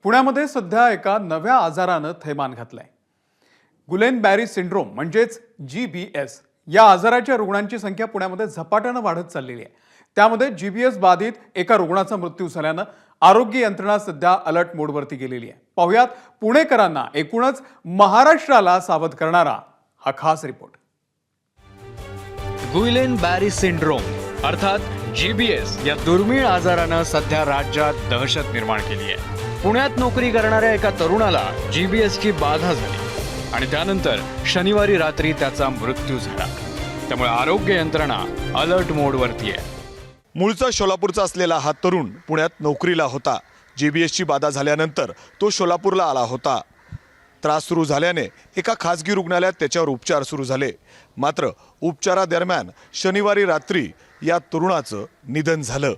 पुण्यामध्ये सध्या एका नव्या आजारानं थैमान घातलंय. गुलेन-बॅरी सिंड्रोम म्हणजेच GBS या आजाराच्या रुग्णांची संख्या पुण्यामध्ये झपाट्यानं वाढत चाललेली आहे. त्यामध्ये GBS बाधित एका रुग्णाचा मृत्यू झाल्यानं आरोग्य यंत्रणा सध्या अलर्ट मोडवरती गेलेली आहे. पाहुयात पुणेकरांना एकूणच महाराष्ट्राला सावध करणारा हा खास रिपोर्ट. गुलेन-बॅरी सिंड्रोम अर्थात GBS या दुर्मिळ आजारानं सध्या राज्यात दहशत निर्माण केली आहे. पुण्यात नोकरी करणाऱ्या एका तरुणाला GBSची बाधा झाली आणि त्यानंतर शनिवारी रात्री त्याचा मृत्यू झाला. त्यामुळे आरोग्य यंत्रणा अलर्ट मोडवरती आहे. मूळचा सोलापूरचा असलेला हा तरुण पुण्यात नोकरीला होता. GBSची बाधा झाल्यानंतर तो सोलापूरला आला होता. त्रास सुरू झाल्याने एका खासगी रुग्णालयात त्याच्यावर उपचार सुरू झाले. मात्र उपचारादरम्यान शनिवारी रात्री या तरुणाचं निधन झालं.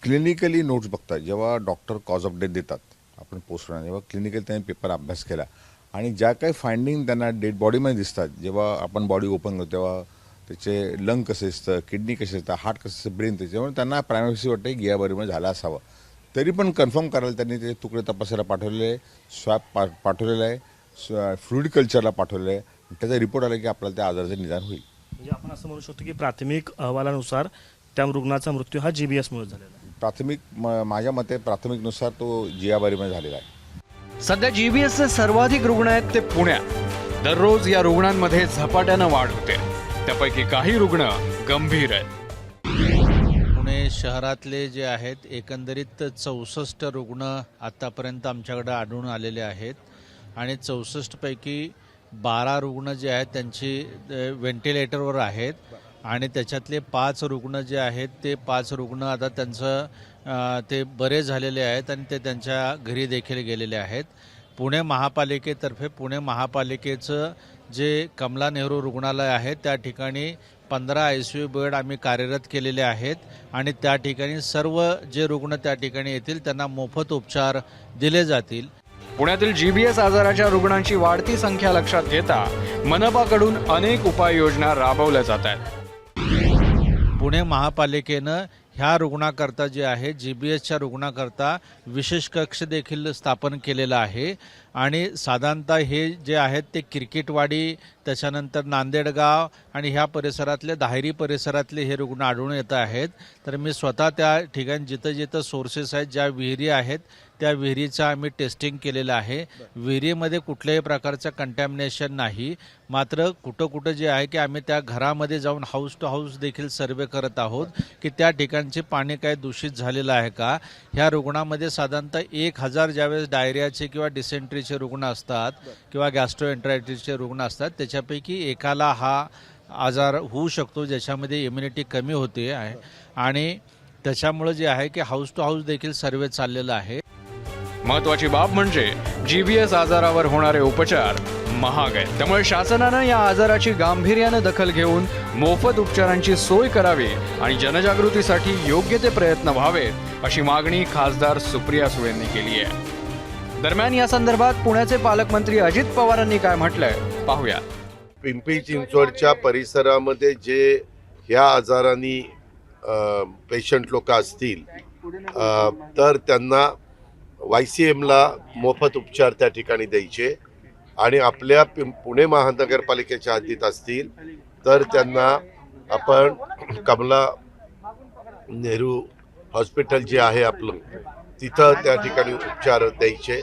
क्लिनिकली नोट्स बघतात जेव्हा डॉक्टर कॉज ऑफ डेथ देतात आपण पोस्टला, जेव्हा क्लिनिकली त्यांनी पेपर अभ्यास केला आणि ज्या काही फाइंडिंग त्यांना डेड बॉडीमध्ये दिसतात, जेव्हा आपण बॉडी ओपन करतो तेव्हा त्याचे लंग कसे असतं, किडनी कसे असतं, हार्ट कसं असतं, ब्रेन त्याच्यामुळे त्यांना प्रायमरी वाटतं की गियाबारीमध्ये झाला असावं. तरी पण कन्फर्म करायला त्यांनी ते तुकडे तपासायला पाठवलेले आहे, स्वॅब पाठवलेलं आहे, फ्लुइड कल्चरला पाठवलेलं आहे. त्याचा रिपोर्ट आला की आपल्याला त्या आजाराचं निदान होईल. म्हणजे आपण असं म्हणू शकतो की प्राथमिक अहवालानुसार त्या रुग्णाचा मृत्यू हा GBS मुळे झालेला आहे. प्राथमिक माझ्या मते प्राथमिकनुसार तो गियाबारीमध्ये झालेला आहे. सध्या GBSचे सर्वाधिक रुग्ण आहेत ते पुण्यात. दररोज या रुग्णांमध्ये झपाट्यानं वाढ होते. त्यापैकी काही रुग्ण गंभीर आहेत. पुणे शहरातले जे आहेत एकंदरीत 64 रुग्ण आत्तापर्यंत आमच्याकडे आढळून आलेले आहेत आणि 64 पैकी 12 रुग्ण जे आहेत त्यांची व्हेंटिलेटरवर आहेत आणि त्याच्यातले 5 रुग्ण जे आहेत ते 5 रुग्ण आता त्यांचं ते बरे झालेले आहेत आणि ते त्यांच्या घरी देखील गेलेले आहेत. पुणे महापालिकेतर्फे पुणे महापालिकेचं जे कमला नेहरू रुग्णालय आहे त्या ठिकाणी 15 ICU बेड आम्ही कार्यरत केलेले आहेत आणि त्या ठिकाणी सर्व जे रुग्ण त्या ठिकाणी येतील त्यांना मोफत उपचार दिले जातील. पुण्यातील GBS आजाराच्या रुग्णांची वाढती संख्या लक्षात घेता मनपाकडून अनेक उपाययोजना राबवल्या जात आहेत. पुणे महापालिकेनं ह्या रुग्णाकरता जे आहे GBSच्या रुग्णाकरता विशेष कक्ष देखील स्थापन केलेला आहे आणि साधारणतः हे जे आहेत ते क्रिकेटवाडी, त्याच्यानंतर नांदेडगाव आणि ह्या परिसरातले दाहेरी परिसरातले हे रुग्ण आढळून येत आहेत. तर मी स्वतः त्या ठिकाणी जिथं जिथं सोर्सेस आहेत, ज्या विहिरी आहेत त्या विहिरीचं आम्ही टेस्टिंग केलेलं आहे. विहिरीमध्ये कुठल्याही प्रकारचं कंटॅमिनेशन नाही. मात्र कुठं जे आहे की आम्ही त्या घरामध्ये जाऊन हाऊस टू हाऊस देखील सर्वे करत आहोत की त्या ठिकाणचे पाणी काय दूषित झालेलं आहे का. ह्या रुग्णामध्ये साधारणतः 1000 ज्यावेळेस डायरियाचे किंवा डिसेंट्रीचे रुग्ण असतात किंवा गॅस्ट्रोएंटरायटिसचे रुग्ण असतात त्याच्यापैकी एकाला हा आजार होऊ शकतो ज्याच्यामध्ये इम्युनिटी कमी होते आहे आणि त्याच्यामुळे जे आहे की हाऊस टू हाऊस देखील सर्वे चाललेला आहे. महत्वाची बाब म्हणजे GBS आजारावर होणारे उपचार महाग आहेत. त्यामुळे शासनानं या आजाराची गांभीर्यानं दखल घेऊन मोफत उपचारांची सोय करावी आणि जनजागृतीसाठी योग्य ते प्रयत्न व्हावेत अशी मागणी खासदार सुप्रिया सुळेंनी केली आहे. दरम्यान या संदर्भात पुण्याचे पालकमंत्री अजित पवारांनी काय म्हटलंय पाहूया. पिंपरी चिंचवडच्या परिसरामध्ये जे ह्या आजाराने पेशंट लोक असतील तर त्यांना YCMला मोफत उपचार त्या ठिकाणी द्यायचे आणि आपल्या पुणे महानगरपालिकेच्या हद्दीत असतील तर त्यांना आपण कमला नेहरू हॉस्पिटल जे आहे आपलं तिथं त्या ठिकाणी उपचार द्यायचे.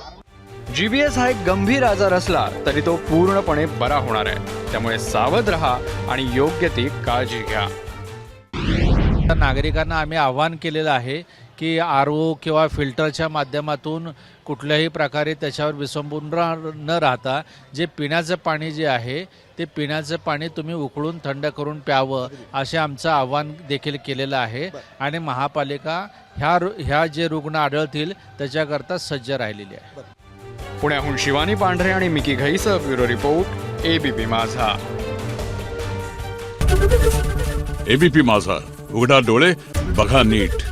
GBS हा एक गंभीर आजार असला तरी तो पूर्णपणे बरा होणार आहे. त्यामुळे सावध रहा आणि योग्य ती काळजी घ्या. नागरिकांना आम्ही आवाहन केलेलं आहे की RO किंवा फिल्टरच्या माध्यमातून कुठल्याही प्रकारे त्याच्यावर विसंबून न राहता जे पिण्याचं पाणी जे आहे ते पिण्याचं पाणी तुम्ही उकळून थंड करून प्यावं असे आमचं आव्हान देखील केलेलं आहे आणि महापालिका ह्या जे रुग्ण आढळतील त्याच्याकरता सज्ज राहिलेली आहे. पुण्याहून शिवानी पांढरे आणि मिकी घईसह ब्युरो रिपोर्ट ABP माझा. ABP माझा, उघडा डोळे बघा नीट.